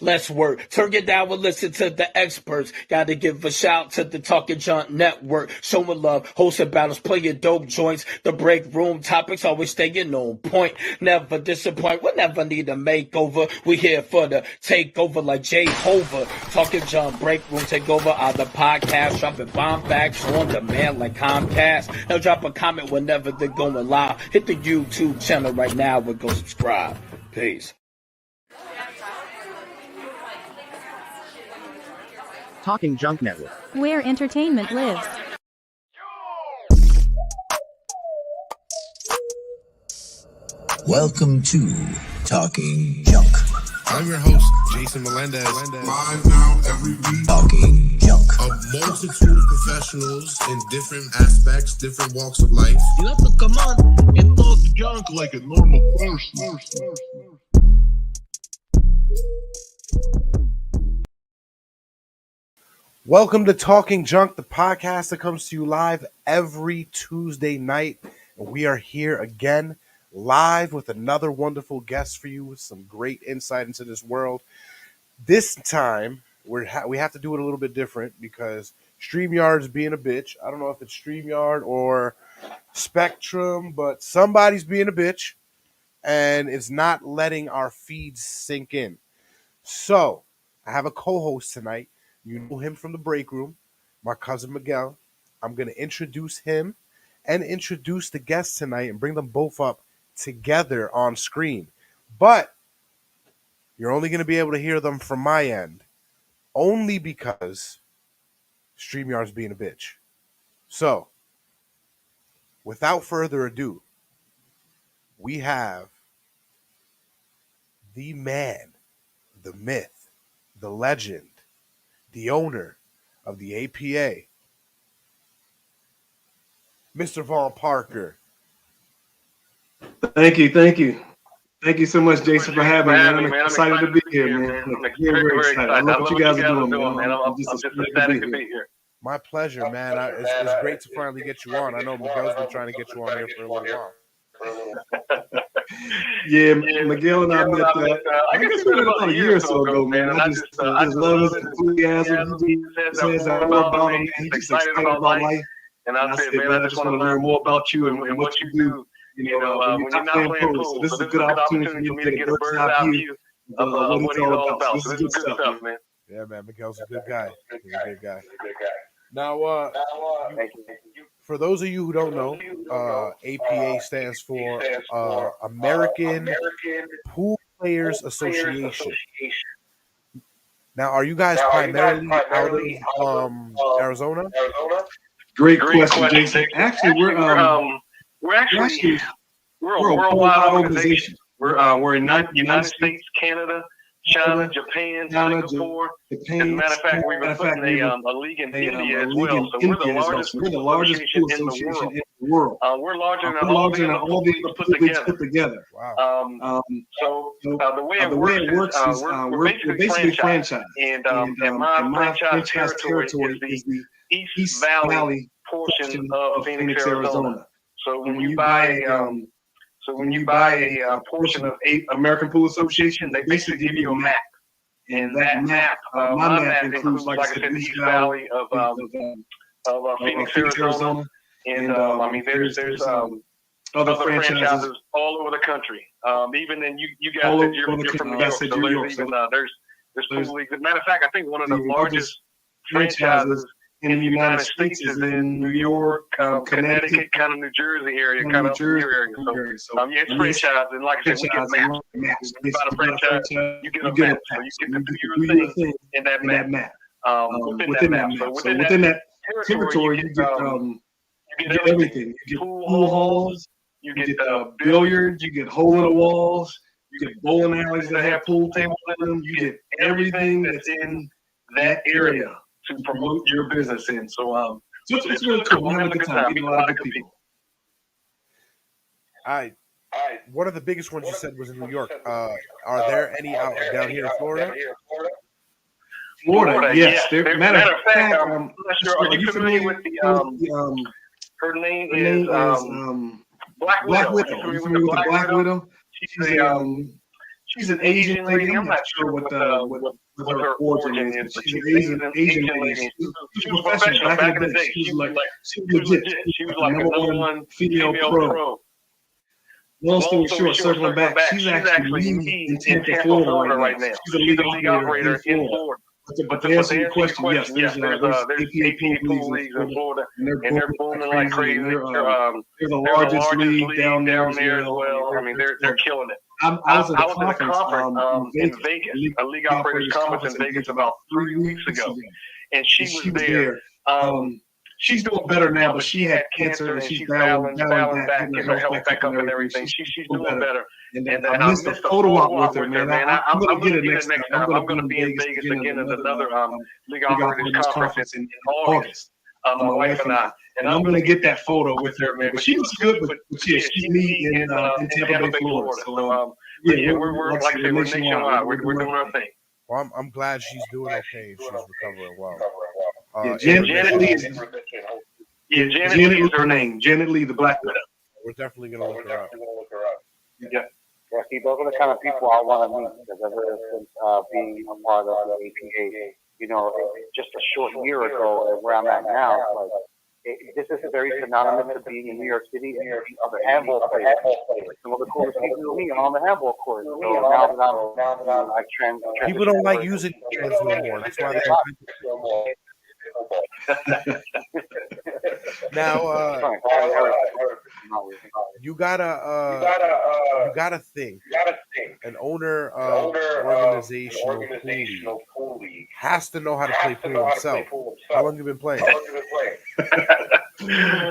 Let's work. Turn it down and listen to the experts. Gotta give a shout to the Talking Junk Network. Showing love, hosting battles, playing dope joints. The break room topics always staying on point. Never disappoint. We'll never need a makeover. We here for the takeover like Jehovah. Talking Junk break room takeover on the podcast. Dropping bomb facts on demand like Comcast. Now drop a comment whenever they're going live. Hit the YouTube channel right now and go subscribe. Peace. Talking Junk Network, where entertainment lives. Welcome to Talking Junk. I'm your host, Jason Melendez. Live now every week. Talking Junk. A multitude of professionals in different aspects, different walks of life. You have to come on and talk junk like a normal person. Welcome to Talking Junk, the podcast that comes to you live every Tuesday night. And we are here again, live with another wonderful guest for you with some great insight into this world. This time, we have to do it a little bit different because StreamYard's being a bitch. I don't know if it's StreamYard or Spectrum, but somebody's being a bitch, and it's not letting our feeds sink in. So, I have a co-host tonight. You know him from the break room, my cousin Miguel. I'm going to introduce him and introduce the guests tonight and bring them both up together on screen. But you're only going to be able to hear them from my end, only because StreamYard's being a bitch. So, without further ado, we have the man, the myth, the legend, the owner of the APA, Mr. Vaughn Parker. Thank you. Thank you so much, Jason, for having me, man. I'm excited to be here, man. Very excited. I love what you guys are doing, man. I'm just ecstatic to be here. My pleasure, man. It's great to finally get you on. I know Miguel's been trying to get you on here for a little while. Yeah, Miguel and I met, I guess it was about a year or so ago, man. I just love his enthusiasm. He says I love about him, man. He's just excited about life. And I said, man, I just want to learn more about you and what you do. You know, when you're not playing pool. So this is a good opportunity for me to get a bird's eye view of what he's all about. So this is good stuff, man. Yeah, man. Miguel's a good guy. He's a good guy. Now, for those of you who don't know, APA stands for American Pool Players Association. Now, are you guys primarily out of Arizona? Great question, Jason. Actually, we're a worldwide organization. We're in United States, Canada, China, Japan, Singapore. As a matter of fact, we've been putting a league in India as well. So we're the largest pool association in the world. We're larger than all the other put together. Wow. So the way it works is we're basically franchised. And my franchise territory is the East Valley portion of Phoenix, Arizona. So when you buy a portion of American Pool Association, they basically give you a map, and that map, my map includes, like I said, the East Valley of Phoenix, Arizona, and I mean there's other franchises all over the country. Even then, you guys said you're from New York, so there's even there's pool leagues. As a matter of fact, I think one of the largest franchises in the United States is in New York, Connecticut, kind of New Jersey area, kind of your area. So it's franchise, and like I said, we get maps. You buy a franchise, you get a map, so you get to do your thing in that map. Within that map. So within that territory, you get everything. You get pool halls, you get billiards, you get hole in the walls, you get bowling alleys that have pool tables in them. You get everything that's in that area to promote your business in. So it's really cool. We're having a good time. Meeting a lot of good people. One of the biggest ones you said was in New York. Are there any out down here in Florida? Florida, yes. Matter of fact, are you familiar with the her name is Black Widow. Black Widow. She's she's an Asian lady. I'm not sure what her origin is, but she's an Asian lady. She was professional back in the day. She was legit. She was like a #1 female pro. Long story short, circling back, she's actually in Tampa, Florida right now. She's a league operator in Florida. But to answer your question, yes, there's APA pool leagues in Florida, and they're booming like crazy. They're the largest league down there as well. I mean, they're killing it. I was at a conference in Vegas, a league operators conference in Vegas about 3 weeks ago, and she was there. She's doing better now, but she had cancer and she's battling back, getting her health back up and everything. She's doing better. And I missed a photo op with her, man. I'm going to get it next time. I'm going to be in Vegas again at another league operators conference in August. My wife and I. And I'm going to get that photo with her, man. But she was good, but she's me in Tampa Bay, Florida. So, we're like I said, we're nationwide. We're doing our thing. Well, I'm glad she's doing okay. She's recovering well. Janet Lee is her name. Janet Lee, the Black Widow. We're definitely going to look her up. Yeah, see, those are the kind of people I want to meet, because ever since being a part of the APA, you know, just a short year ago, and where I'm at now, like, this is very synonymous to being in New York City and other handball players. Some of the coolest people to me on the handball court. So now that I transition. People don't like using hands no more. That's why they don't. Now, you gotta think an owner of organizational pool league has to know how to play pool himself. How long have you been playing?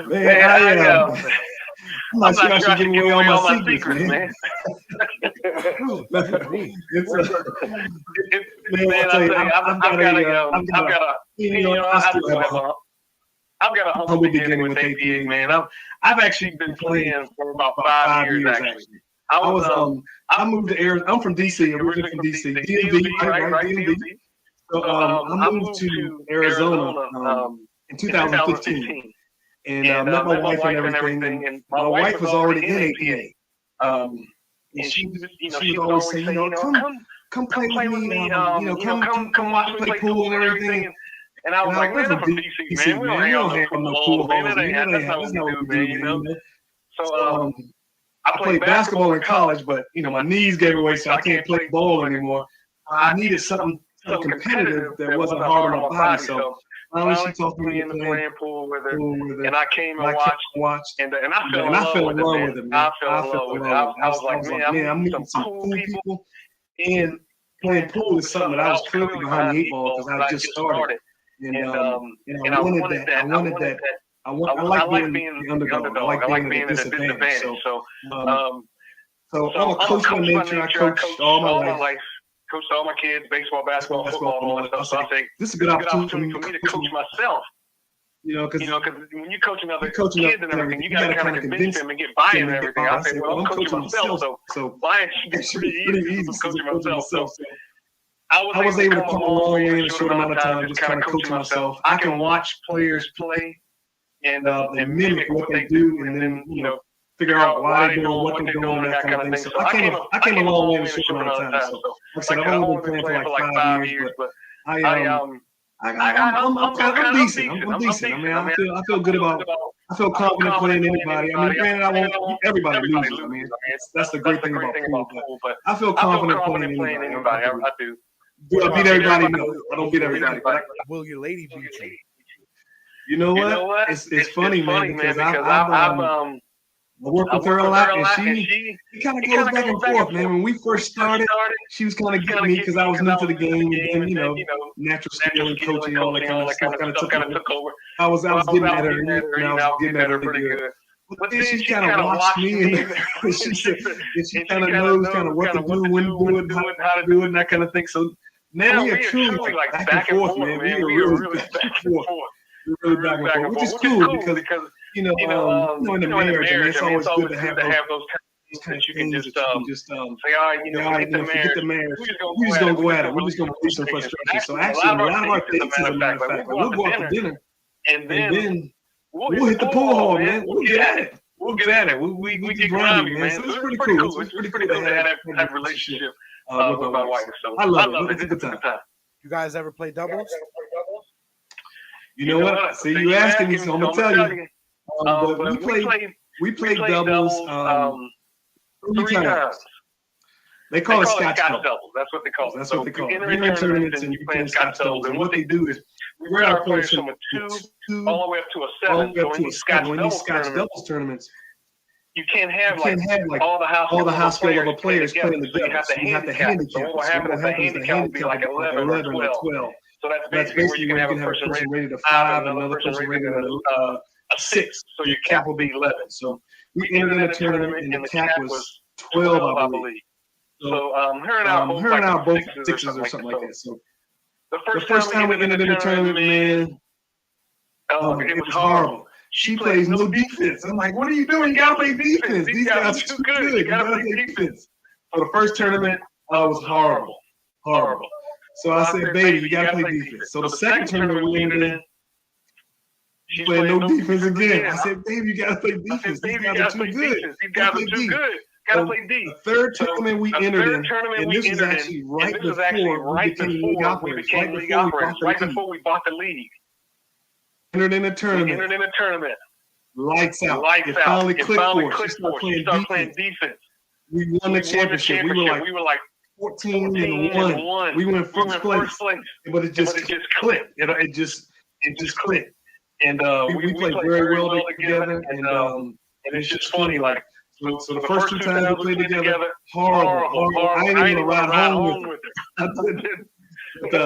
Man, I'm not sure I should give away all my secrets, man. I've got a humble beginning with APA, man. I've actually been playing for about 5 years, actually. I moved to Arizona. I'm from DC. Originally from DC. DMV, right? DMV. So I moved to Arizona in 2015. And met my wife and everything. And my wife was already in APA. And she was always saying, come play with me. Come watch me play pool and everything. And I was like, man, I'm from DC, man. We don't have no pool, man. That's not what we do, man. You know. So I played basketball in college, but my knees gave away, so I can't play ball anymore. I needed something competitive that wasn't hard on my body. So finally, she talked me into playing pool with her, and I came and watched, and I fell in love with it, man. I fell in love with it. I was like, man, I'm meeting some cool people, and playing pool is something that I was clearly behind the 8 ball because I just started, and I wanted that. I like being the underdog. I like being at a disadvantage. So I'm a coach by nature. I coached all my life. Coached all my kids, baseball, basketball, football, and all that stuff. So I think this is a good opportunity for me to coach myself. Because when you're coaching other kids and everything, you got to kind of convince them and get buy-in and everything. I say, well, I'm coaching myself, so buy-in should be pretty easy. I'm coaching myself. So I was able to come a long way in a short amount of time, just kind of coaching myself. I can watch players play and mimic what they do, and then figure out why they're doing what they're doing, that kind of thing. So I came a long way in a short amount of time. So like I said, I've only been playing for like 5 years, but I'm decent. I'm decent. I mean, I feel good about. I feel confident playing anybody. I mean, granted, I won't. Everybody loses. I mean, that's the great thing about pool. But I feel confident playing anybody. I do. Do I beat everybody? No, I don't beat everybody. Will your lady beat you? You know what? It's funny, man, because I've I work with her a lot, and she kind of goes back and forth, man. When we first started, she was kind of getting me because I was new to the game, and then, natural skill and coaching, all that kind of stuff kind of took over. I was getting at her, and I was getting at her pretty good. But then she kind of watched me, and she kind of knows kind of what to do, when to do it, how to do it, and that kind of thing. So now we are truly like back and forth, man. We are really back and forth. We're really back and forth, which is cool because in the marriage, I mean, it's always good to have those kind of things that you can just say, all right, forget the marriage. We're just gonna go at it. We're just gonna release some frustration. So actually, a lot of our dates, as a matter of fact, we'll go out to dinner, and then we'll hit the pool hall, man. We'll get at it. We get grimy, man. So it's pretty cool. It's pretty cool to have that relationship. with my wife. So I love it. It's a good time. You guys ever play doubles? You know what? See, you asking me, so I'm gonna tell you. But we played doubles 3 times. They call it Scotch doubles. That's what they call it. That's what they call it. You enter in tournaments and you play Scotch doubles. And what they do is we run our players from a 2 all the way up to a 7. So in these Scotch doubles tournaments, you can't have like all the high skill level players playing the doubles. So you have to handicap. So what happens is the handicap will be like 11 or 12. So that's basically where you can have a person rated a 5 and another person rated a 6. So your cap will be 11. So we entered in a tournament and the cap was 12, I believe. So her and I both 6s or something like that. So the first time we entered in the tournament, man, it was horrible. She plays no defense. I'm like, what are you doing? You gotta play defense. These guys are too good. You gotta play defense. So the first tournament was horrible. So I said, baby, you gotta play defense. So the second tournament we entered in, she played no defense again. I said, baby, you gotta play defense. These guys are too good. These guys are too good. Gotta play D. The third tournament we entered in, and this was actually right before we became league operators, right before we bought the league. Entered in a tournament. Lights out. It finally clicked for us. We started playing defense. We won the championship. We were like 14-1. We went first place. But it just clicked. It just clicked. And we played very well together. And it's just funny, like. So the first 2 times we played together, horrible. I didn't even ride home with her. But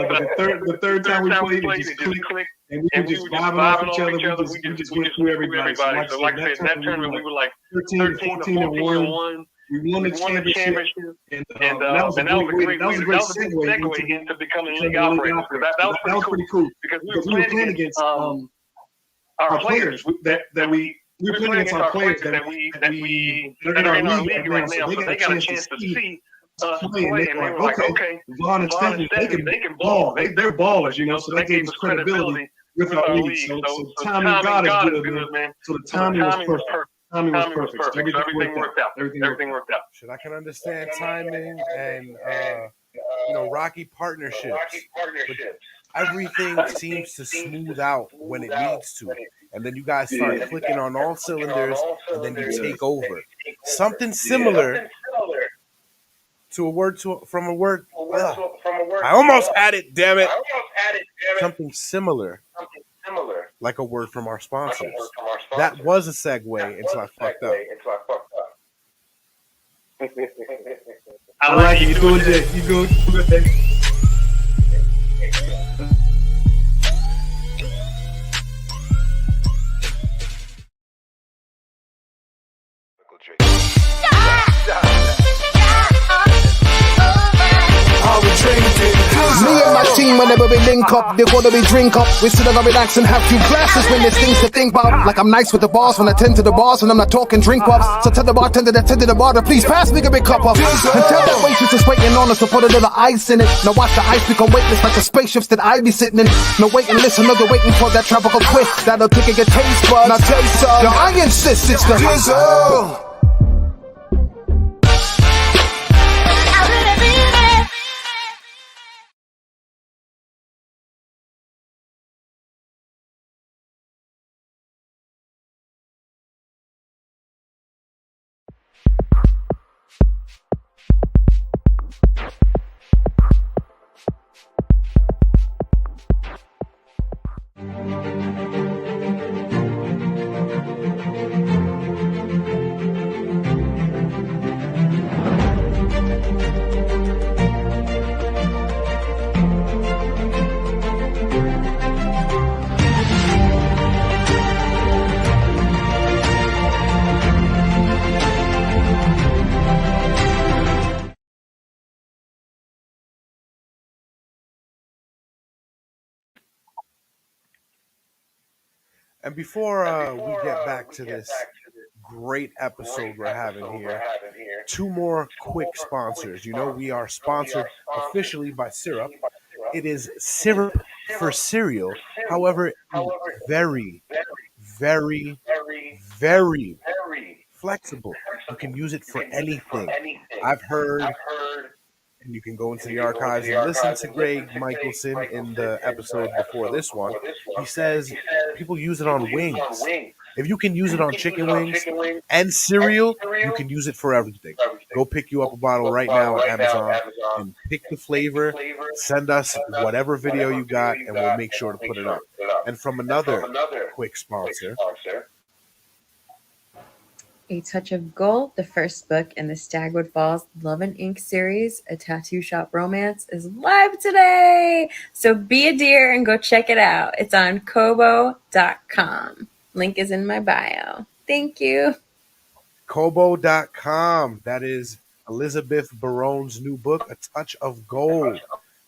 the third time we played, it just clicked, and we were just vibing off each other. We just went through everybody. So like I said, that tournament we were like 13-14-1. We won the championship, and that was a great segue into becoming league operators. That was pretty cool because we were playing against our players we were playing against our players that are in our league right now, so they got a chance to see us play. And they were like, okay, Vaughn and Stephanie, they can ball. They're ballers, so that gave us credibility with our league. So timing God is good, man. So the timing was perfect. So everything worked out. Everything worked out. Shit, I can understand timing and rocky partnerships. Everything seems to smooth out when it needs to. And then you guys start clicking on all cylinders, and then you take over. Something similar to a word from a word. I almost had it, damn it. Something similar, like a word from our sponsors. That was a segue until I fucked up. I like it. You doing it. You doing it. Me and my team, whenever we link up, they wanna be drink up. We still gonna relax and have few glasses when there's things to think about. Like I'm nice with the boss when I tend to the bars and I'm not talking drink ups. So tell the bartender that tend to the bar to please pass me a big cup up. And tell that waitress that's waiting on us to put a little ice in it. Now watch the ice become weightless like the spaceships that I be sitting in. Now wait and listen, they're waiting for that tropical twist that'll tickle your taste buds. Now taste some. Yo, I insist it's the drizzle. And before we get back to this great episode we're having here, 2 more quick sponsors. We are sponsored officially by Syrup. It is syrup for cereal. However, very, very, very flexible. You can use it for anything. I've heard and you can go into the archives and listen to Greg Michelson in the episode before this one. He says people use it on wings. If you can use it on chicken wings and cereal, you can use it for everything. Go pick you up a bottle right now on Amazon and pick the flavor. Send us whatever video you got, and we'll make sure to put it up. And from another quick sponsor. A Touch of Gold, the first book in the Stagwood Falls Love and Ink series, a tattoo shop romance, is live today. So be a dear and go check it out. It's on Kobo.com. Link is in my bio. Thank you. Kobo.com. That is Elizabeth Barone's new book, A Touch of Gold.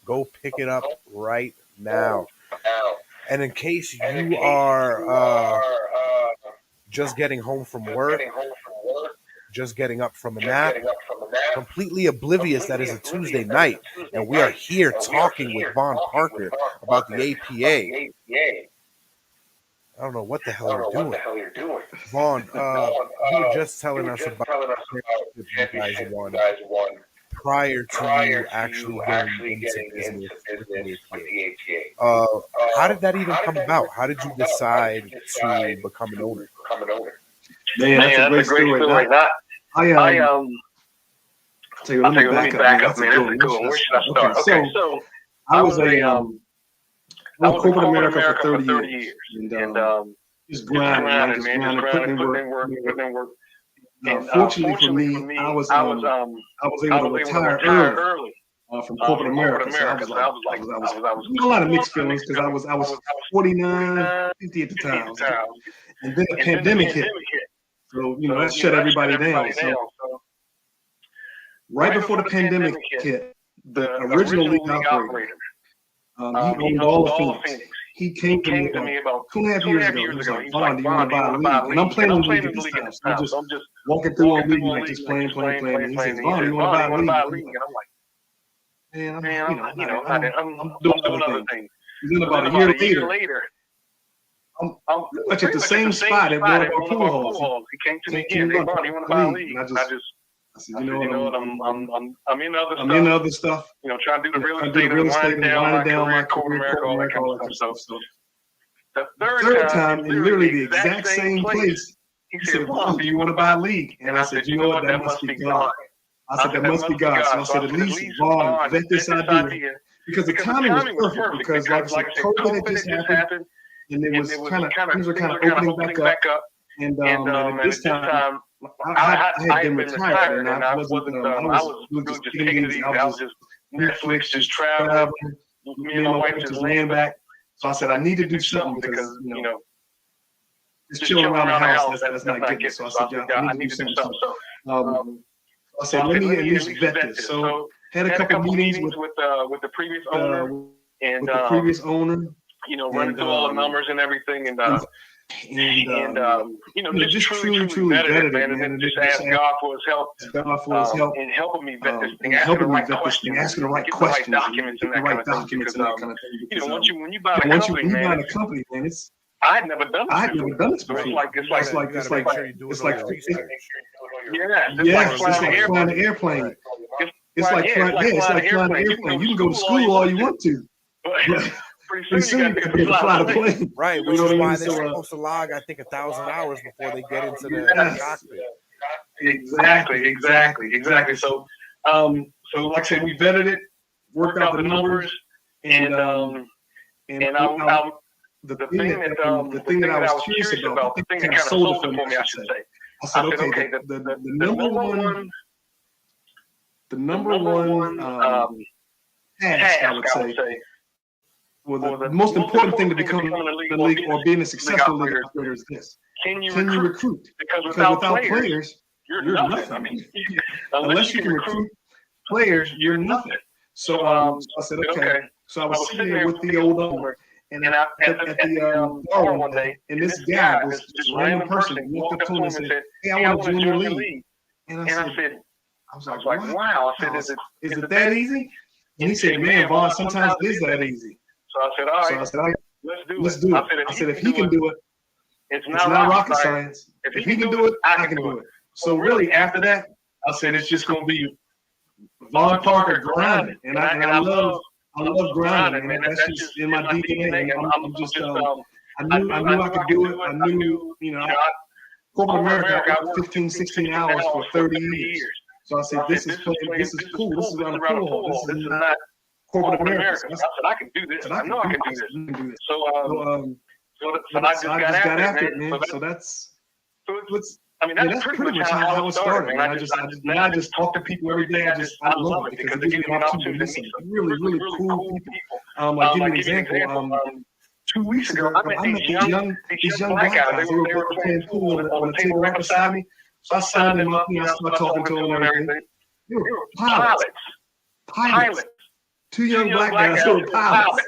Go pick it up right now. And in case you are just getting home from work, just getting up from a nap, completely oblivious that is a Tuesday night, and we are here talking with Vaughn Parker about the APA. I don't know what the hell you're doing. Vaughn, you were just telling us about the championship you guys won prior to you actually getting into business with the APA. How did that even come about? How did you decide to become an owner? Man, that's a great story. Let me back up, man. Where should I start? Okay, so I was corporate America for 30 years. And just grinding, putting in work. And fortunately for me, I was able to retire early from corporate America. So I was a lot of mixed feelings because I was 49, 50 at the time. And then the pandemic hit. So, that shut everybody down. So right before the pandemic hit, the original league operator, he owned all of Phoenix. He came to me about 2.5 years ago. He was like, Vaughn, do you want to buy a league? And I'm playing on the league at this time. So I'm just walking through on league, like just playing. And he says, Vaughn, do you want to buy a league? And I'm like, man, I'm doing other things. And then about a year later, I'm pretty much at the same spot at one of our pool halls. He came to me again, hey, Vaughn, you want to buy a league? And I said, you know what, I'm in other stuff. Trying to do the real estate and winding down my career, all that kind of stuff. So the third time, in literally the exact same place, he said, Vaughn, do you want to buy a league? And I said, you know what, that must be God. I said, that must be God. So I said, at least Vaughn, vet this idea. Because the timing was perfect. Because like I said, COVID had just happened. And it was things were kind of opening back up. And at this time, I had been retired, and I was just taking it easy. I was just Netflix, just traveling. Me and my wife just laying back. So I said, I need to do something because, just chilling around the house, that's not good. So I said, yeah, I need to do something. So I said, let me at least vet this. So had a couple meetings with the previous owner running through all the numbers and everything, and just truly vetted it, man, and then just asked God for his help, in helping me vet this thing, asking the right questions, documents and that kind of thing. Because when you buy a company, man, I had never done this before. It's like flying an airplane. It's like flying an airplane. You can go to school all you want to. Pretty soon you can fly the plane. Right, which is why they're supposed to log, I think, 1,000 hours before they get into the cockpit. Exactly. So like I said, we vetted it, worked out the numbers, and the thing that I was curious about, the thing that kind of sold it for me, I should say. I said, okay, the number one task, I would say, well, the most important thing to becoming a league or being a successful league operator is this: can you recruit? Because without players, you're nothing. I mean, unless you can recruit players, you're nothing. So I said, okay. So I was sitting there with the old owner, and at the bar one day, and this guy, this random person, walked up to him and said, "Hey, I want to join your league." And I was like, "Wow!" I said, "Is it that easy?" And he said, "Man, Vaughn, sometimes it is that easy." So I said, all right, let's do it. I said, if he can do it, it's not rocket science. If he can do it, I can do it. So really, after that, I said, it's just going to be Vaughn Parker grinding, and I love grinding, man. That's just in my DNA. I'm just I knew I could do it. I knew, corporate America, I worked 15, 16 hours for 30 years. So I said, this is cool. This is around a pool. This is not corporate America. So I said, I can do this. I know I can do this. So I just got after it, man. So that's pretty much how it started, man. I just talk to people every day. I love it because it gives me an opportunity to meet some really, really cool people. I'll give you an example. 2 weeks ago, I met these young black guys. They were playing pool on a table right beside me. So I signed them up, I started talking to them and everything. They were pilots. 2 young black guys who were pilots.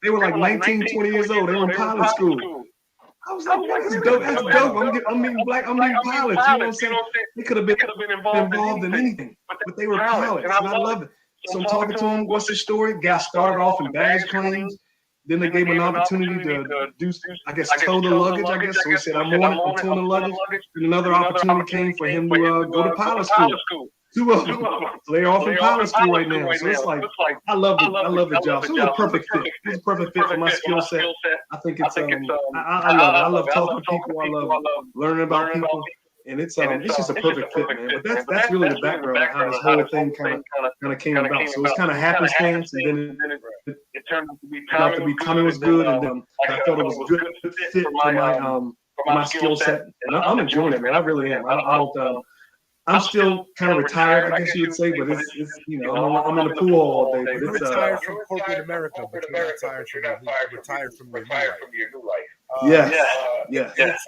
They were like 19, 20 years old. They were in pilot school. I was like, that's dope. That's dope. I'm meeting pilots. You know what I'm saying? They could have been involved in anything, but they were pilots, and I love it. So I'm talking to them. What's the story? Guy started off in baggage claims. Then they gave him an opportunity to do, I guess, tow the luggage, I guess. So he said, I'm towing the luggage. And another opportunity came for him to go to pilot school. 2 of them. So they're off in pilot school right now. So it's like, I love the job. So it was a perfect fit. It was a perfect fit for my skill set. I think it's, I love it. I love talking to people. I love learning about people. And it's just a perfect fit, man. But that's really the background of how this whole thing kind of came about. So it's kind of happenstance, and then it turned out to be timing was good, and then I thought it was a good fit for my skill set. And I'm enjoying it, man. I really am. I'm still kind of retired, I guess you would say, but it's I'm in the pool all day. But You're retired from corporate America, but you're retired from your new life. Yes.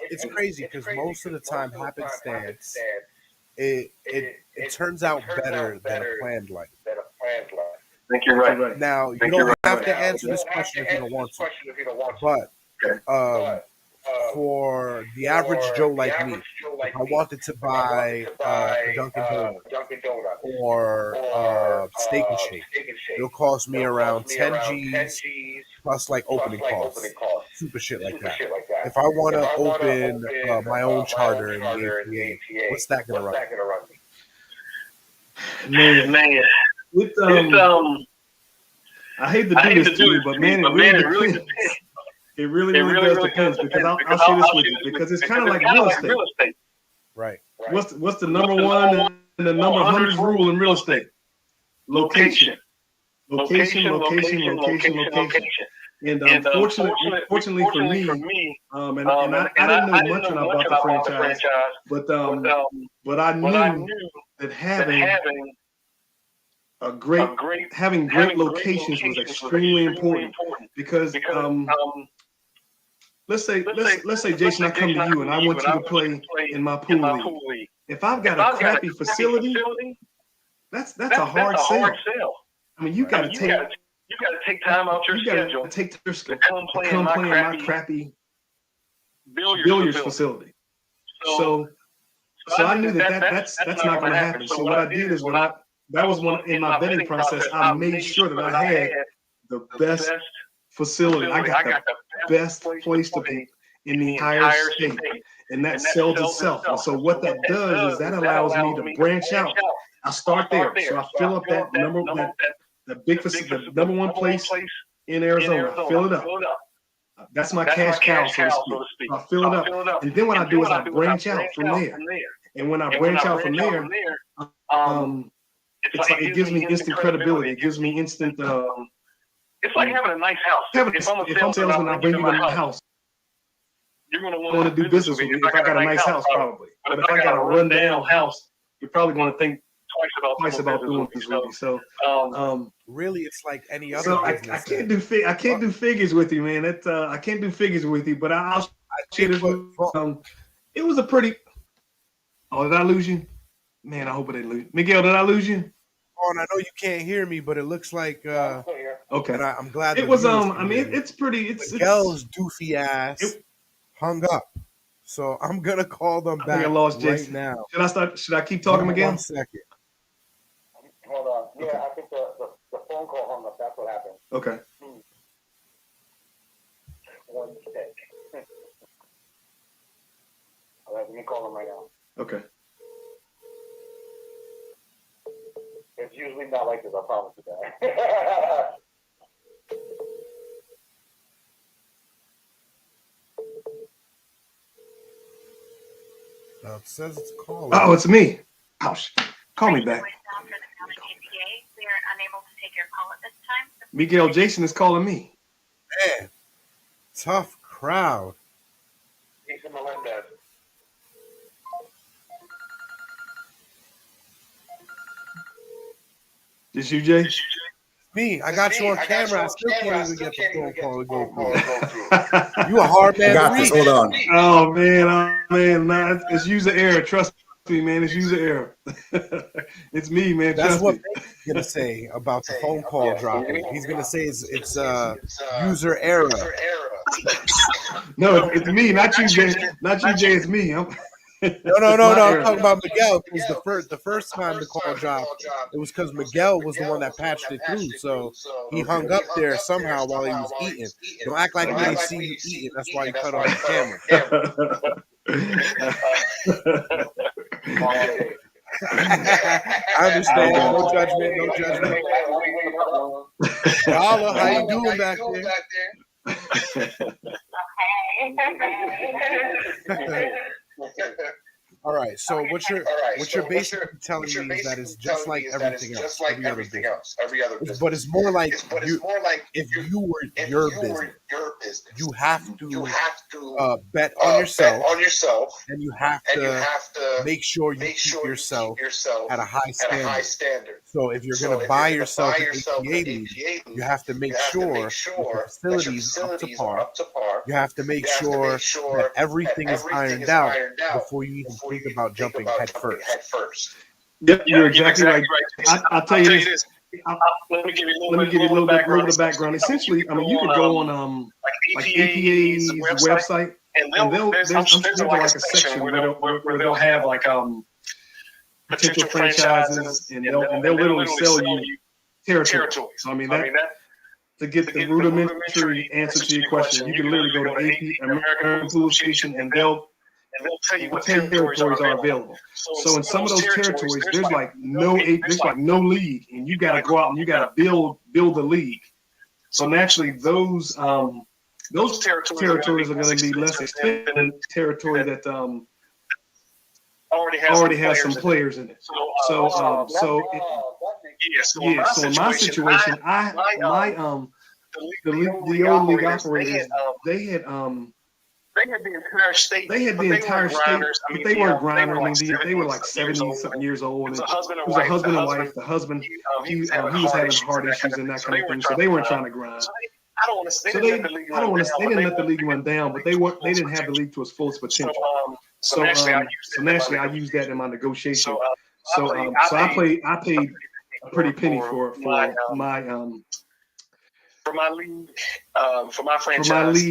It's crazy because most of the time, happenstance, it turns out better than a planned life. I think you're right. Now, you don't have to answer this question if you don't want to, but for the average Joe like me, if I wanted to buy a Dunkin' Donut or Steak and Shake, it'll cost me around 10 G's plus like opening costs, super shit like that. If I want to open my own charter in the APA, what's that going to run me? Man, I hate to do this to you, but man, it really depends. It really does depend, because I'll share this with you, because it's kind of like real estate. Right. What's the number one and the number 100 rule in real estate? Location. Location. And fortunately for me, and I didn't know much when I bought the franchise, but I knew that having great locations was extremely important, because let's say Jason, I come to you and I want you to play in my pool league. If I've got a crappy facility, that's a hard sell. I mean, you got to take time out your schedule to come play in my crappy billiards facility. So I knew that's not going to happen. So what I did is that was one in my betting process. I made sure that I had the best facility. I got the best place to be in the entire state, and that sells itself. And so what that does is that allows me to branch out. I start there, so I fill up that the number one place in Arizona. I fill it up. That's my cash cow, so to speak. I fill it up, and then what I do is I branch out from there. And when I branch out from there, it's like it gives me instant credibility. It gives me instant. It's like having a nice house. If I'm a salesman, I bring you a house. You're going to want to do business with me if I got a nice house, probably. But if I got a rundown house, you're probably going to think twice about doing this with me. So, really, it's like any other. So I can't do figures with you, man. I can't do figures with you. But I'll share this with it was a pretty. Oh, did I lose you? Man, I hope I didn't lose you. Miguel, did I lose you? I know you can't hear me, but it looks like okay. I'm glad it was. I mean, it's pretty. Miguel's doofy ass hung up, so I'm gonna call them back. I think I lost Jason right now. Should I keep talking again? 1 second. Hold on. Yeah, okay. I think the phone call hung up. That's what happened. Okay. 1 sec. All right, let me call him right now. Okay. It's usually definitely not like this. I promise you that. It says it's calling. Oh, it's me. Ouch. Call me back. Miguel Jason is calling me. Man, tough crowd. Ethan Melendez. This you, Jay? Me, I got you on camera. I still can't even get the phone call to go through. You a hard man to reach. Hold on. Oh man, nah, it's user error. Trust me, man, it's user error. It's me, man. That's Trust what me. Bacon's gonna say about the phone call dropping. He's gonna say it's user error. No, it's me, not you, Jay. Not you, Jay. It's me. No. I'm talking about Miguel. Because the first time the call dropped, it was because Miguel was the one that patched it through. So he hung up there somehow while he was eating. Don't act like we didn't see you eating. That's why you cut off the camera. I understand. No judgment. No judgment. Paula, how you doing back there? All right. So what you're basically telling me is that it's just like everything else, every other business. But it's more like if you were your business, you have to bet on yourself, and you have to make sure you keep yourself at a high standard. So if you're going to buy yourself an APA league, you have to make sure the facilities up to par. You have to make sure that everything is ironed out before you even think about jumping head first. Yep, you're exactly right. I'll tell you this. Let me give you a little bit of background. Essentially, I mean, you could go on like APA's website, and there's like a section where they'll have like potential franchises, and they'll literally sell you territory. So I mean that. To get the rudimentary answer to your question, you can literally go to AP, American Pool Association, and they'll tell you what territories are available. So in some of those territories, there's like no league, and you got to go out and you got to build the league. So naturally, those territories are going to be less expensive than territory that already has some players in it. So in my situation, the old league operators, they had the entire state. But they weren't grinders. I mean, they were like 70-something years old. And it was a husband and wife. The husband, he was having heart issues and that kind of thing. So they weren't trying to grind. They didn't let the league run down, but they didn't have the league to its fullest potential. So naturally, I used that in my negotiation. So I paid a pretty penny for my league, for my franchise,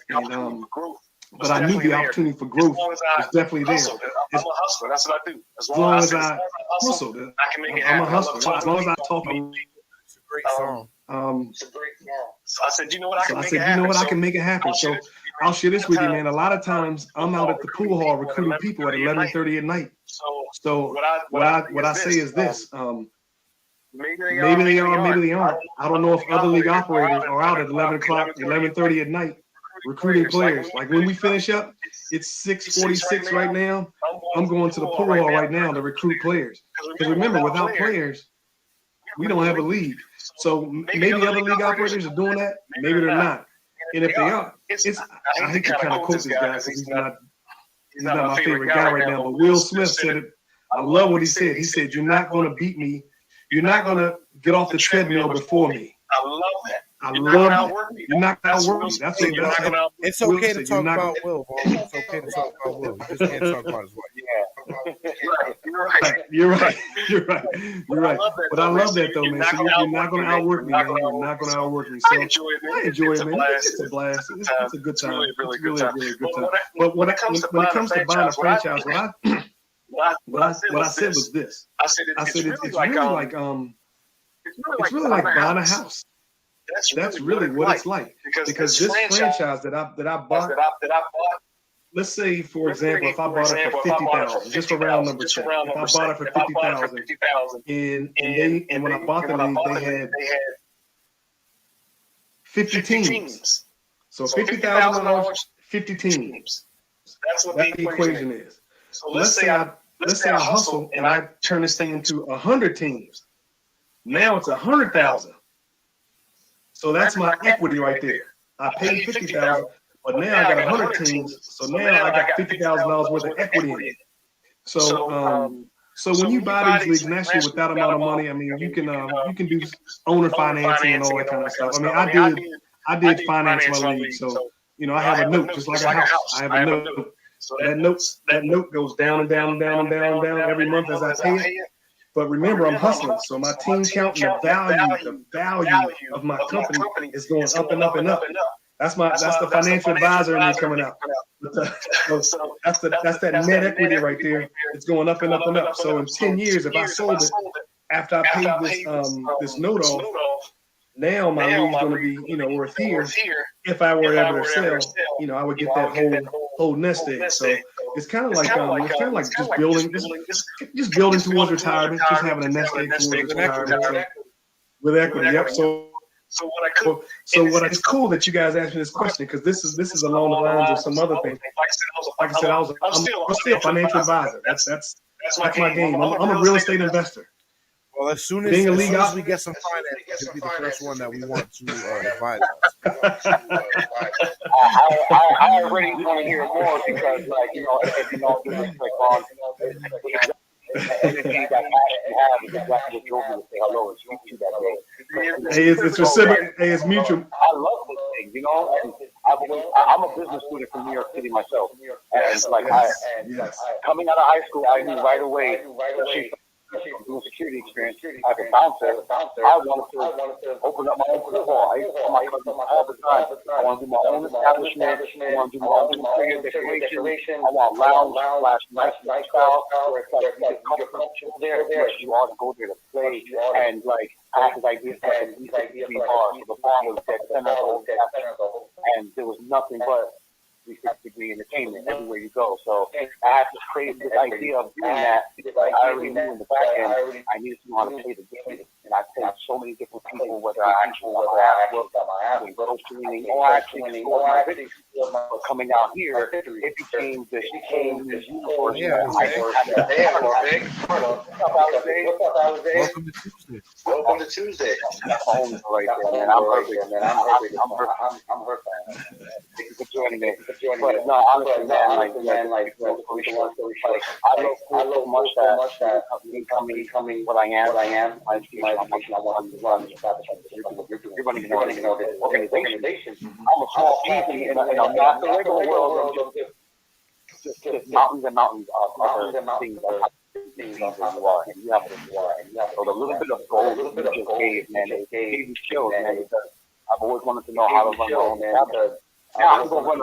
and but I knew the opportunity for growth was definitely there. I'm a hustler. That's what I do. As long as I hustle, I can make it happen. I'm a hustler. As long as I talk. It's a great song. So I said, you know what, I can make it happen. So I'll share this with you, man. A lot of times I'm out at the pool hall recruiting people at 11:30 at night. So what I say is this. Maybe they are, maybe they aren't. I don't know if other league operators are out at 11:30 at night recruiting players. Like when we finish up, it's 6:46 right now. I'm going to the pool hall right now to recruit players. Because remember, without players, we don't have a league. So maybe other league operators are doing that. Maybe they're not. And if they are, I hate to kind of quote this guy because he's not my favorite guy right now. But Will Smith said it. I love what he said. He said, "You're not going to beat me. You're not going to get off the treadmill before me." I love that. You're not going to outwork me. That's it. It's okay to talk about Will. It's okay to talk about Will. You just can't talk about his wife. You're right. But I love that though, man. So you're not going to outwork me, man. You're not going to outwork me. So I enjoy it, man. It's a blast. It's a good time. It's really, really a good time. But when it comes to buying a franchise, what I said was this. I said it's really like buying a house. That's really what it's like. Because this franchise that I bought, let's say, for example, if I bought it for 50,000, just for round number sake, if I bought it for 50,000, and when I bought the league, they had 50 teams. So $50,000, 50 teams. That's what the equation is. So let's say I hustle and I turn this thing into 100 teams. Now it's 100,000. So that's my equity right there. I paid 50,000, but now I got 100 teams. So now I got $50,000 worth of equity in it. So when you buy these leagues, naturally with that amount of money, I mean, you can do owner financing and all that kind of stuff. I mean, I did finance my league, so I have a note just like a house. I have a note. So that note goes down and down and down and down and down every month as I pay it. But remember, I'm hustling, so my team count and the value of my company is going up and up and up. That's the financial advisor in me coming out. So that's that net equity right there. It's going up and up and up. So in 10 years, if I sold it after I paid this note off, now my league's going to be worth here. If I were able to sell, I would get that whole nest egg. So it's kind of like just building towards retirement, just having a nest egg towards retirement with equity. Yep. So it's cool that you guys asked me this question, because this is along the lines of some other things. Like I said, I'm still a financial advisor. That's my game. I'm a real estate investor. Well, as soon as we get some finance, you'll be the first one that we want to advise us. I already want to hear more, because, energy that you have is exactly what drove me to say hello and speak to you that day. Hey, it's reciprocal. Hey, it's mutual. I love this thing, and I'm a business student from New York City myself, and coming out of high school, I knew right away, doing security experience as a bouncer, I wanted to open up my own football. I used to tell my cousins all the time, I want to do my own establishment, I want to do my own interior decoration, I want lounge/nice lifestyle, where it's like you get comfortable there, you all go there to play, and I had this idea for at least 3 bars, so the Vaughn was dead center of the whole, and there was nothing but 360-degree entertainment everywhere you go. So I had this crazy idea of doing that. I already knew in the back end I needed to know how to play the game. And I played so many different people, whether I worked at my grocery or actually coming out here, it became this universe. Welcome to Tuesday. That's my home right there, man. I'm hurt. Thank you for joining me. But no, honestly, man, I love much that becoming what I am. I see my emotion. I want to run. You're running an organization. I'm a small piece in a massive regular world of just mountains and mountains of things you are, and you have so the little bit of gold you just gave, man, it gave me chills, man, because I've always wanted to know how to run my own man. Now I can go run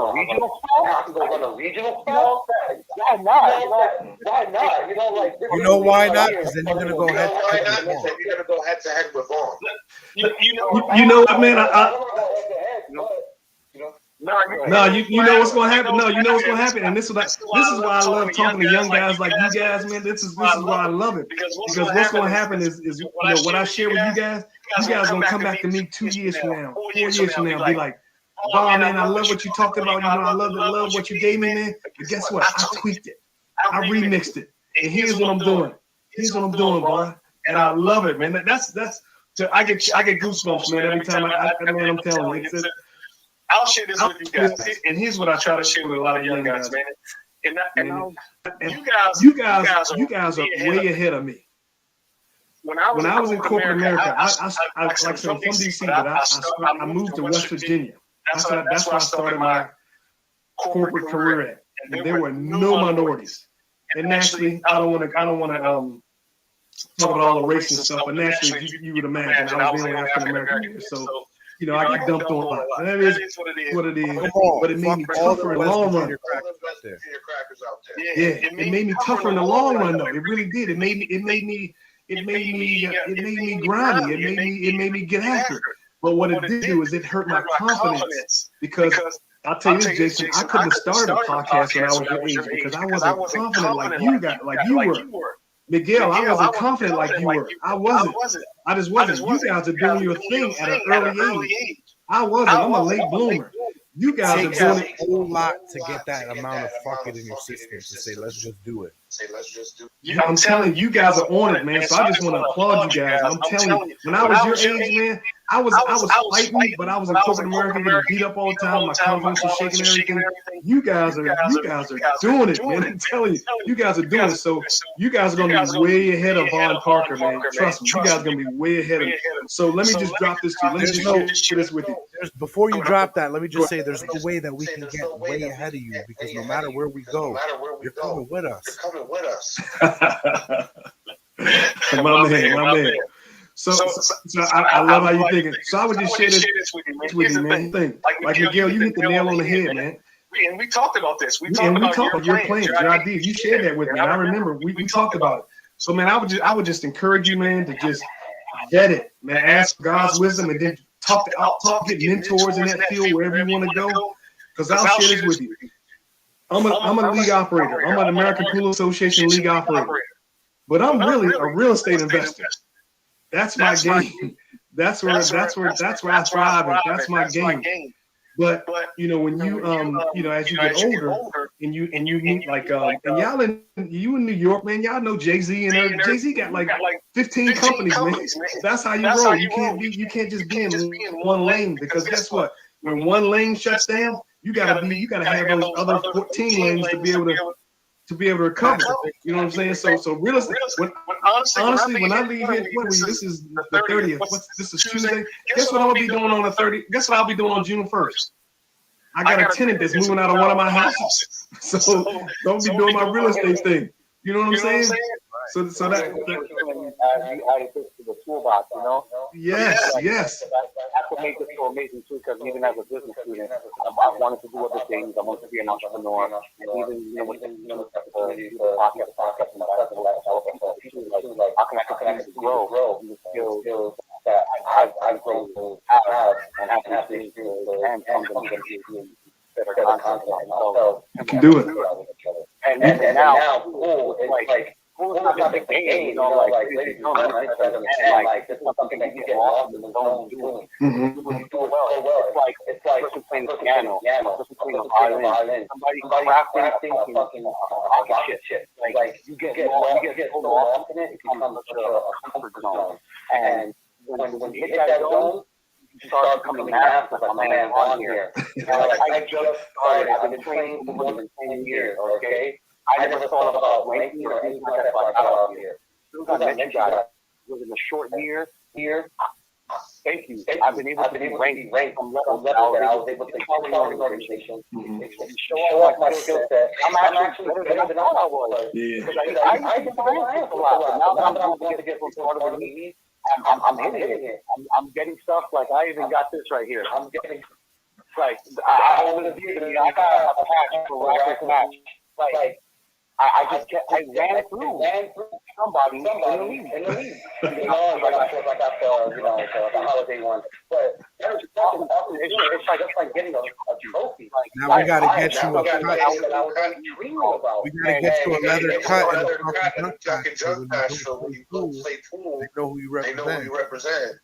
a regional spell? Why not? You know why not? Because then you're going to go head to head with Vaughn. You're going to go head to head with Vaughn. You know what, man? No, you know what's going to happen. No, you know what's going to happen, and this is why I love talking to young guys like you guys, man. This is why I love it, because what's going to happen is what I share with you guys going to come back to me 2 years from now, 4 years from now, be like, Vaughn, man, I love what you talked about. I love what you gave me, man. But guess what? I tweaked it. I remixed it, and here's what I'm doing. Boy, and I love it, man. I get goosebumps, man, every time I'm telling you. I'll share this with you guys, and here's what I try to share with a lot of young guys, man. And you guys are way ahead of me. When I was in corporate America, I like I said, I'm from DC, but I moved to West Virginia. That's where I started my corporate career at. And there were no minorities. And naturally, I don't want to talk about all the race and stuff, but naturally, you would imagine I was the only African American here, so I get dumped on a lot. And that is what it is. But it made me tougher in the long run. Yeah, it made me tougher in the long run, though. It really did. It made me grimy. It made me get after it. But what it did do is it hurt my confidence because I'll tell you this, Jason, I couldn't have started a podcast when I was your age because I wasn't confident like you were. Miguel, I wasn't confident like you were. I wasn't. I just wasn't. You guys are doing your thing at an early age. I wasn't. I'm a late bloomer. You guys are doing a whole lot to get that amount of fuck it in your system to say, let's just do it. I'm telling you, you guys are on it, man. So I just want to applaud you guys. I'm telling you, when I was your age, man, I was fighting, but I was in corporate America getting beat up all the time. My confidence was shaking and everything. You guys are doing it, man. I'm telling you, you guys are doing it. So you guys are gonna be way ahead of Vaughn Parker, man. Trust me, you guys are gonna be way ahead of me. So let me just drop this to you. Let me just share this with you. Before you drop that, let me just say there's no way that we can get way ahead of you because no matter where we go, you're coming with us. My man. So I love how you're thinking. So I would just share this with you, man. Like Miguel, you hit the nail on the head, man. And we talked about this. We talked about your plans, your ideas. You shared that with me. I remember we talked about it. So man, I would just encourage you, man, to just vet it, man. Ask for God's wisdom and then talk, get mentors in that field wherever you want to go. Because I'll share this with you. I'm a league operator. I'm an American Pool Association league operator. But I'm really a real estate investor. That's my game. That's where I thrive, and that's my game. But when you as you get older and you meet like and y'all in New York, man, y'all know Jay-Z and Jay-Z got like 15 companies, man. That's how you roll. You can't just be in one lane because guess what? When one lane shuts down, you gotta have those other 14 lanes to be able to recover. You know what I'm saying? So real estate. Honestly, when I leave here, this is the 30th. This is Tuesday. Guess what I'm gonna be doing on the 30th? Guess what I'll be doing on June 1st? I got a tenant that's moving out of one of my houses. So don't be doing my real estate thing. You know what I'm saying? So that added this to the toolbox, Yes. That's what makes it so amazing too, because even as a business student, I wanted to do other things. I wanted to be an entrepreneur, and even within the podcast, and like how can I continue to grow the skills that I've grown to have and have things and come to better content. So you can do it. And now, cool. It's like. It's not a game, like this is something that you get lost in the zone doing. It's like playing the piano, playing the violin. Somebody crafting fucking rocket shit. Like you get so lost in it, it becomes a comfort zone. And when you hit that zone, you start becoming master. Like my man Vaughn here. I just started. I've been training for more than 10 years. Okay. I never thought about ranking or anything like that out here. I met you guys. It was in a short year here. Thank you. I've been able to rank from levels that I was able to call an organization. Show off my skill set. I'm actually better than I thought I was. Because I used to rank a lot. Now I'm going to get from part of the meeting. I'm hitting it. I'm getting stuff like I even got this right here. I'm getting like I hold it here. I got a patch for Rapid Match. Like I ran through somebody in the league. Like after the holiday one. But it's like getting a trophy. Now we gotta get you a cut. We gotta get you a leather cut and a fucking junk patch so when you go play pool, they know who you represent.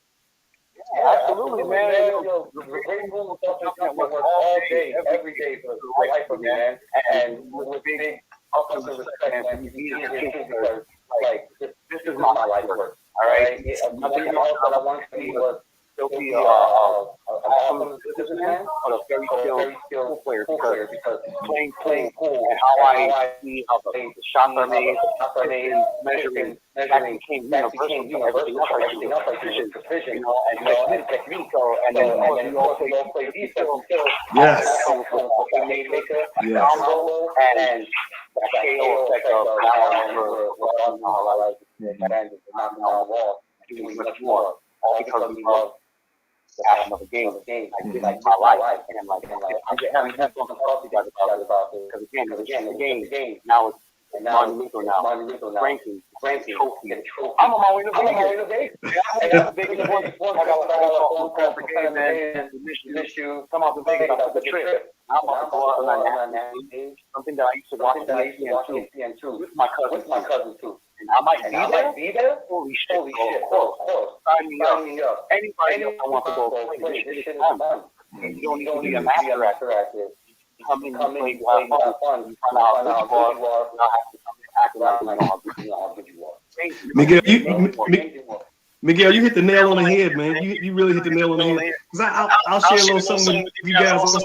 Yeah, absolutely, man. The great pool work all day, every day for the life of me, man. And with big also respect and like this is my life work. All right. Nothing else that I wanted to be was still be an awesome businessman, but a very skilled player because playing pool and how I see how the shots are made, measuring came everything else like precision, and technique. So and then you also play defense. Yes. And that KO effect of down over knocking on the wall, doing much more, all because we love the passion of the game. I did like my life, and I'm just having fun talking to you guys about this because again, the game now is Martin Luther now. Frankie. I'm on my way to Vegas. I got the biggest one. I got a phone call for Brigade, man. Miss you. Come out to Vegas after the trip. I'm about to go out on that. Something that I used to watch on ESPN too. With my cousin too. And I might be there. Holy shit. Of course. Sign me up. Anybody else I want to go play this shit is fun. You don't need to be a master at this. Come in, play, you have fun. You find out how good you are. You don't have to come in acting like you know how good you are. Miguel, you hit the nail on the head, man. You really hit the nail on the head. Because I'll share a little something with you guys.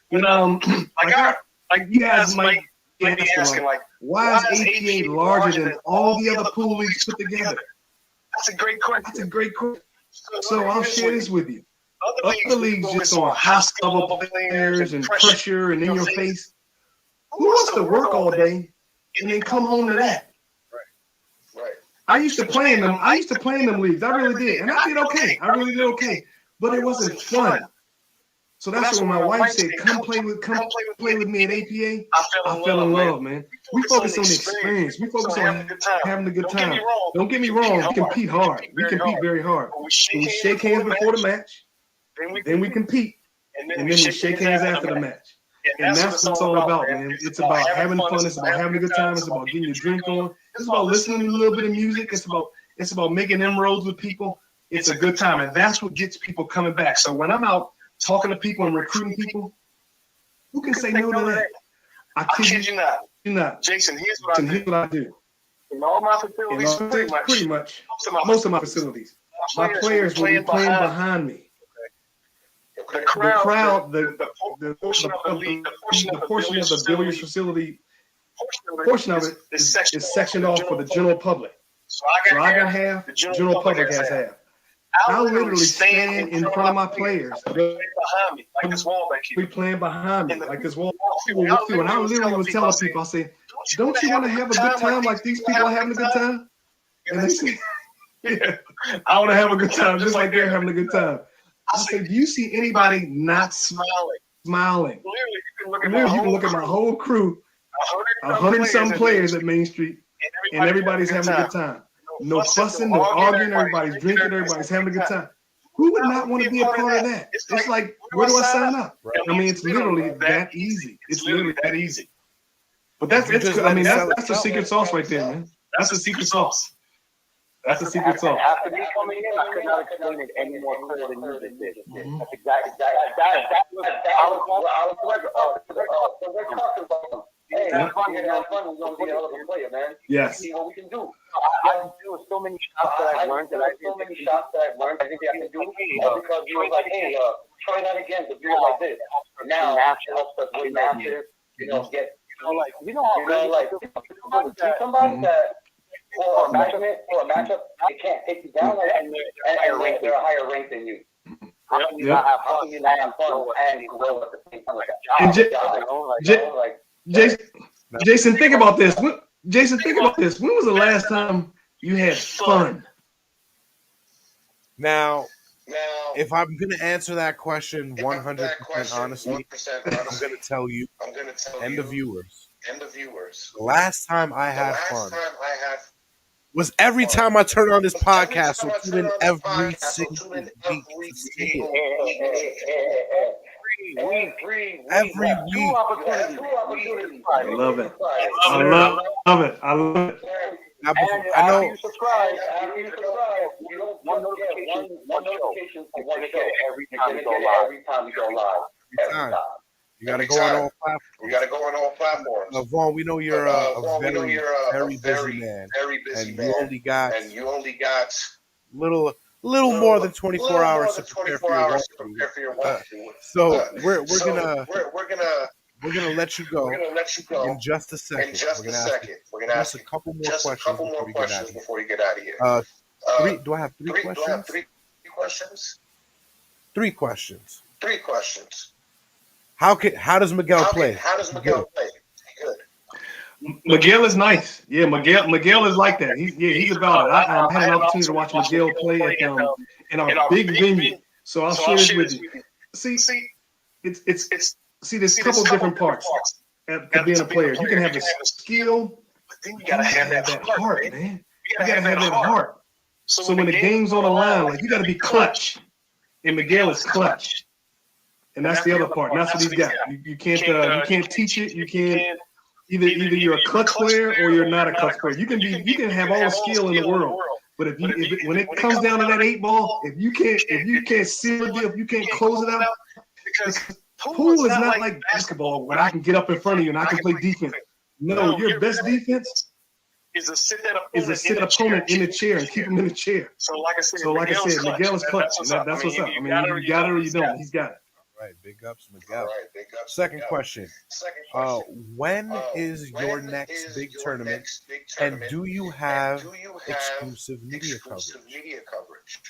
When like you guys might be asking, like, why is APA larger than all the other pool leagues put together? That's a great question. So I'll share this with you. Other leagues just on hostile players and pressure and in your face. Who wants to work all day and then come home to that? Right. I used to play in them. I used to play in them leagues. I really did, and I did okay. But it wasn't fun. So that's when my wife said, "Come play with me at APA." I fell in love, man. We focus on the experience. We focus on having a good time. Don't get me wrong. We compete hard. We compete very hard. We shake hands before the match. Then we compete, and then we shake hands after the match. And that's what it's all about, man. It's about having fun. It's about having a good time. It's about getting your drink on. It's about listening to a little bit of music. It's about making inroads with people. It's a good time, and that's what gets people coming back. So when I'm out talking to people and recruiting people, who can say no to that? I kid you not. Jason, here's what I do. In all my facilities, pretty much most of my facilities, my players will be playing behind me. The crowd, the portion of the billiards facility, portion of it is sectioned off for the general public. So I got half, the general public has half. I'll literally stand in front of my players. Behind me, like this wall back here. We playing behind me, like this wall. And I literally was telling people, I say, don't you want to have a good time like these people are having a good time? And they say, yeah, I want to have a good time just like they're having a good time. I say, do you see anybody not smiling? Literally, you can look at my whole crew, 100-some players at Main Street, and everybody's having a good time. No fussing, no arguing, everybody's drinking, everybody's having a good time. Who would not want to be a part of that? It's like, where do I sign up? I mean, it's literally that easy. But that's the secret sauce right there, man. That's the secret sauce. After me coming in, I could not explain it any more clear than you just did. That's exactly that was hey, that's fun. We're gonna be a hell of a player, man. Yes. See what we can do. There were so many shots that I learned. I think I can do because you were like, hey, try that again, but do it like this. And now it helps us win matches. Get somebody that. For a matchup, they can't take you down like that, and they're a higher rank than you. How can you not have fun and grow at the same time? Jason, think about this. When was the last time you had fun? Now, if I'm going to answer that question 100% honestly, I'm going to tell you and the viewers. The last time I had fun was every time I turn on this podcast, so tune in every single week to see it. Every week. I love it. Now, I know. After you subscribe, you don't one notification for one show every time you go live. Every time. You gotta go on all platforms. Vaughn, we know you're a very busy man, and you only got little more than 24 hours to prepare for your walkthrough. So we're gonna let you go in just a second. We're gonna ask a couple more questions before you get out of here. Do I have three questions? Three questions. How does Miguel play? Good. Miguel is nice. Yeah, Miguel is like that. He's about it. I had an opportunity to watch Miguel play at in our big venue. So I'll share this with you. See, there's a couple different parts to being a player. You can have the skill then you gotta have that heart, man. You gotta have that heart. So when the game's on the line, like you gotta be clutch. And Miguel is clutch. And that's the other part. And that's what he's got. You can't teach it. You can't either you're a clutch player or you're not a clutch player. You can have all the skill in the world. But when it comes down to that 8 ball, if you can't seal the deal, if you can't close it out, because pool is not like basketball where I can get up in front of you and I can play defense. No, your best defense is to sit that opponent in the chair and keep him in the chair. So like I said, Miguel is clutch. That's what's up. I mean, you got it or you don't. He's got it. All right, big ups, Miguel. Second question. When is your next big tournament, and do you have exclusive media coverage?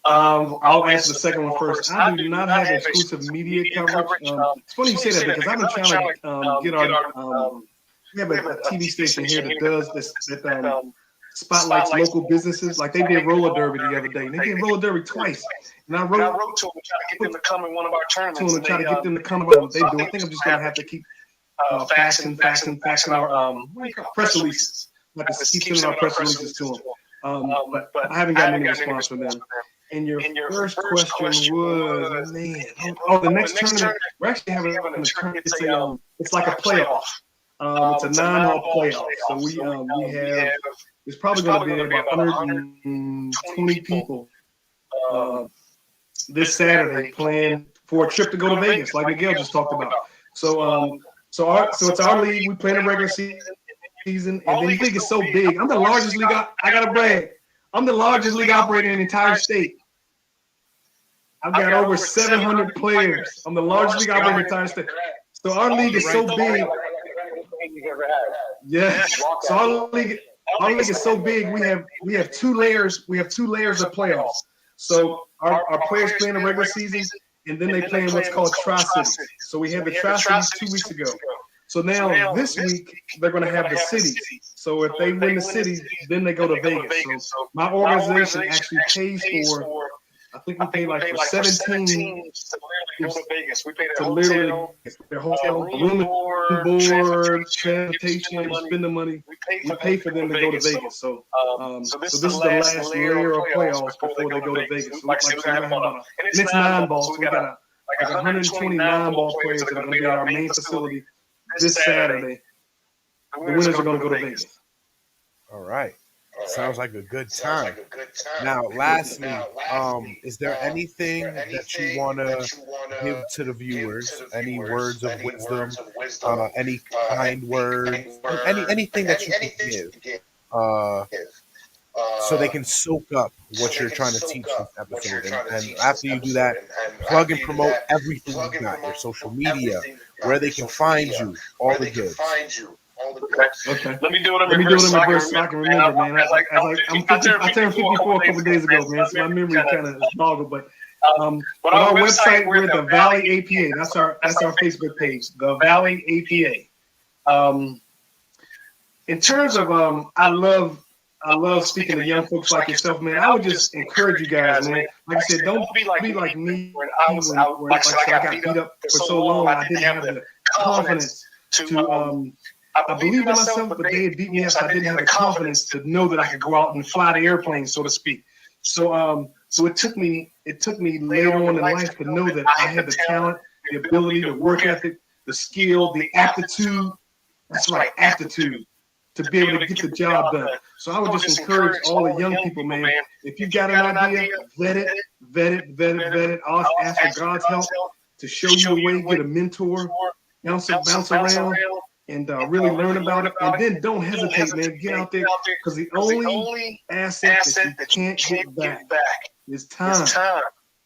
I'll answer the second one first. I do not have exclusive media coverage. It's funny you say that because I've been trying to get our. We have a TV station here that does this, that spotlights local businesses. Like they did roller derby the other day. And they did roller derby twice. And I wrote to them to try to get them to come in one of our tournaments. To try to get them to come in. They do. I think I'm just gonna have to keep faxing our press releases. Like to keep sending our press releases to them. But I haven't gotten any response from them. And your first question was, man, the next tournament. We're actually having a tournament. It's like a playoff. It's a 9-hole playoff. So we have. It's probably going to be about 120 people this Saturday playing for a trip to go to Vegas, like Miguel just talked about. So it's our league. We play in the regular season, and the league is so big. I'm the largest league. I got to brag. I'm the largest league operator in the entire state. I've got over 700 players. I'm the largest league operator in the entire state. So our league is so big. Yeah. So our league is so big. We have 2 layers. We have 2 layers of playoffs. So our players play in the regular season, and then they play in what's called Tri-Cities. So we had the Tri-Cities 2 weeks ago. So now this week they're going to have the cities. So if they win the cities, then they go to Vegas. So my organization actually pays for. I think we pay like for 17 teams to go to Vegas. We pay their hotel, room and board, transportation, spend the money. We pay for them to go to Vegas. So this is the last layer of playoffs before they go to Vegas. So and it's 9 balls. So we got like 129 ball players that are going to be at our main facility this Saturday. The winners are going to go to Vegas. All right. Sounds like a good time. Now, lastly, is there anything that you want to give to the viewers? Any words of wisdom? Any kind words? Anything that you can give so they can soak up what you're trying to teach this episode? And after you do that, plug and promote everything you got, your social media, where they can find you, all the goods. Okay. Let me do it in reverse so I can remember, man. I turned 54 a couple days ago, man. So my memory kind of is boggled. But on our website, we're the Valley APA. That's our Facebook page, the Valley APA. In terms of I love speaking to young folks like yourself, man. I would just encourage you guys, man. Like I said, don't be like me. Where I got beat up for so long, I didn't have the confidence to. I believed in myself, but they had beat me up. So I didn't have the confidence to know that I could go out and fly the airplane, so to speak. So it took me later on in life to know that I had the talent, the ability, the work ethic, the skill, the aptitude. That's right, aptitude to be able to get the job done. So I would just encourage all the young people, man. If you got an idea, vet it. I'll ask for God's help to show you a way, get a mentor, bounce around. And really learn about it. And then don't hesitate, man. Get out there. Because the only asset that you can't get back is time.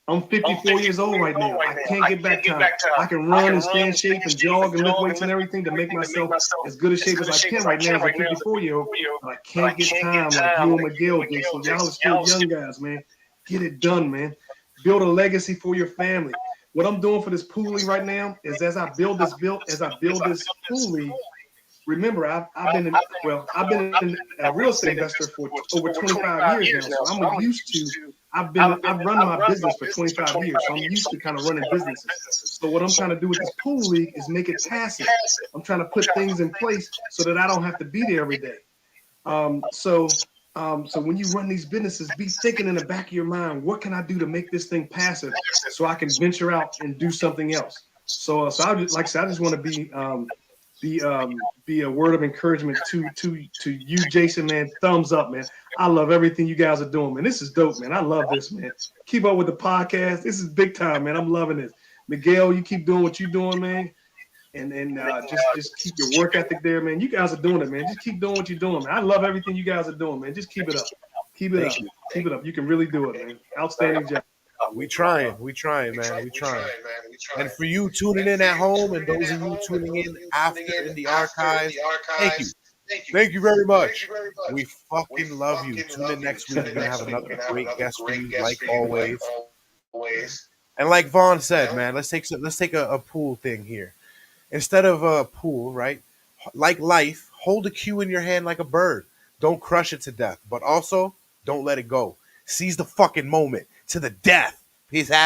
I'm 54 years old right now. I can't get back time. I can run and stay in shape and jog and lift weights and everything to make myself as good a shape as I can right now as a 54-year-old. But I can't get time like you and Miguel did. So y'all are still young guys, man. Get it done, man. Build a legacy for your family. What I'm doing for this pool league right now is as I build this pool league, remember I've been a real estate investor for over 25 years now. So I'm used to I've run my business for 25 years, so I'm used to kind of running businesses. So what I'm trying to do with this pool league is make it passive. I'm trying to put things in place so that I don't have to be there every day. So when you run these businesses, be thinking in the back of your mind, what can I do to make this thing passive so I can venture out and do something else? So I just, like I said, I just want to be a word of encouragement to you, Jason, man. Thumbs up, man. I love everything you guys are doing, man. This is dope, man. I love this, man. Keep up with the podcast. This is big time, man. I'm loving this. Miguel, you keep doing what you're doing, man. And just keep your work ethic there, man. You guys are doing it, man. Just keep doing what you're doing, man. I love everything you guys are doing, man. Just keep it up. Keep it up. Keep it up. You can really do it, man. Outstanding job. We trying, man. We trying. And for you tuning in at home and those of you tuning in after in the archives, thank you. Thank you very much. We fucking love you. Tune in next week. We're gonna have another great guest for you, like always. And like Vaughn said, man, let's take a pool thing here. Instead of a pool, right? Like life, hold a cue in your hand like a bird. Don't crush it to death, but also don't let it go. Seize the fucking moment to the death. Peace out.